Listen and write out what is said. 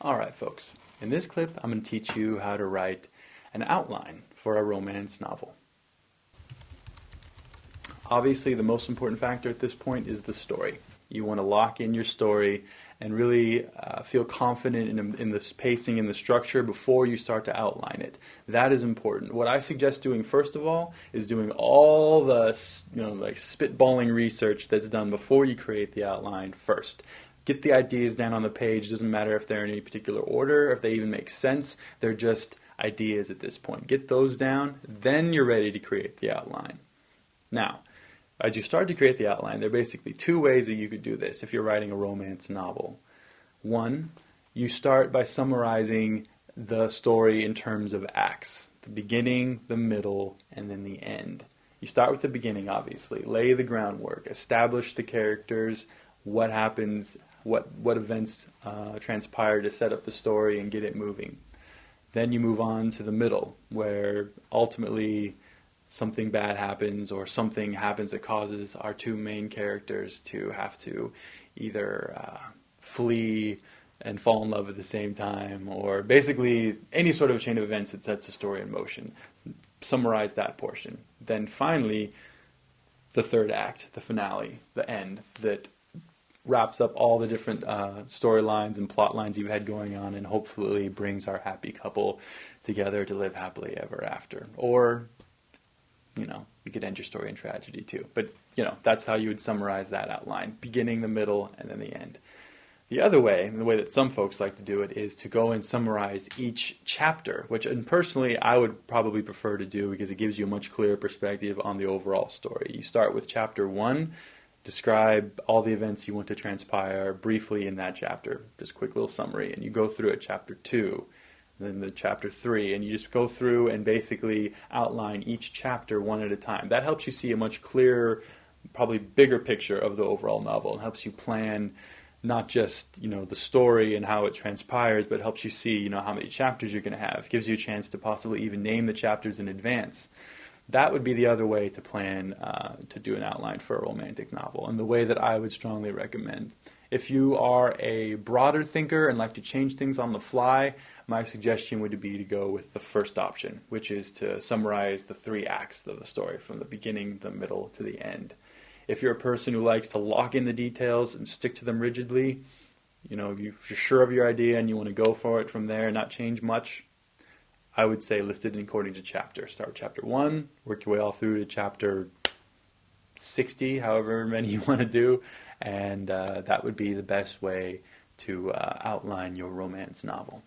Alright folks, in this clip I'm going to teach you how to write an outline for a romance novel. Obviously the most important factor at this point is the story. You want to lock in your story and really feel confident in the pacing and the structure before you start to outline it. That is important. What I suggest doing first of all is doing all the like spitballing research that's done before you create the outline first. Get the ideas down on the page. Doesn't matter if they're in any particular order, if they even make sense. They're just ideas at this point. Get those down, then you're ready to create the outline. Now, as you start to create the outline, there are basically two ways that you could do this if you're writing a romance novel. One, you start by summarizing the story in terms of acts. The beginning, the middle, and then the end. You start with the beginning, obviously. Lay the groundwork. Establish the characters, what happens, what events transpire to set up the story and get it moving. Then you move on to the middle, where ultimately something bad happens or something happens that causes our two main characters to have to either flee and fall in love at the same time, or basically any sort of chain of events that sets the story in motion. Summarize that portion. Then finally, the third act, the finale, the end, that wraps up all the different storylines and plot lines you've had going on and hopefully brings our happy couple together to live happily ever after. Or, you could end your story in tragedy too. But, that's how you would summarize that outline. Beginning, the middle, and then the end. The other way, the way that some folks like to do it, is to go and summarize each chapter, which personally I would probably prefer to do because it gives you a much clearer perspective on the overall story. You start with chapter 1, describe all the events you want to transpire briefly in that chapter, just a quick little summary, and you go through it chapter 2, then the chapter 3, and you just go through and basically outline each chapter one at a time. That helps you see a much clearer, probably bigger picture of the overall novel, and helps you plan not just the story and how it transpires, but helps you see how many chapters you're going to have. It gives you a chance to possibly even name the chapters in advance. That would be the other way to plan to do an outline for a romantic novel, and the way that I would strongly recommend. If you are a broader thinker and like to change things on the fly, my suggestion would be to go with the first option, which is to summarize the 3 acts of the story from the beginning, the middle, to the end. If you're a person who likes to lock in the details and stick to them rigidly, you're sure of your idea and you want to go for it from there and not change much, I would say list it according to chapter. Start with chapter 1, work your way all through to chapter 60, however many you want to do, and that would be the best way to outline your romance novel.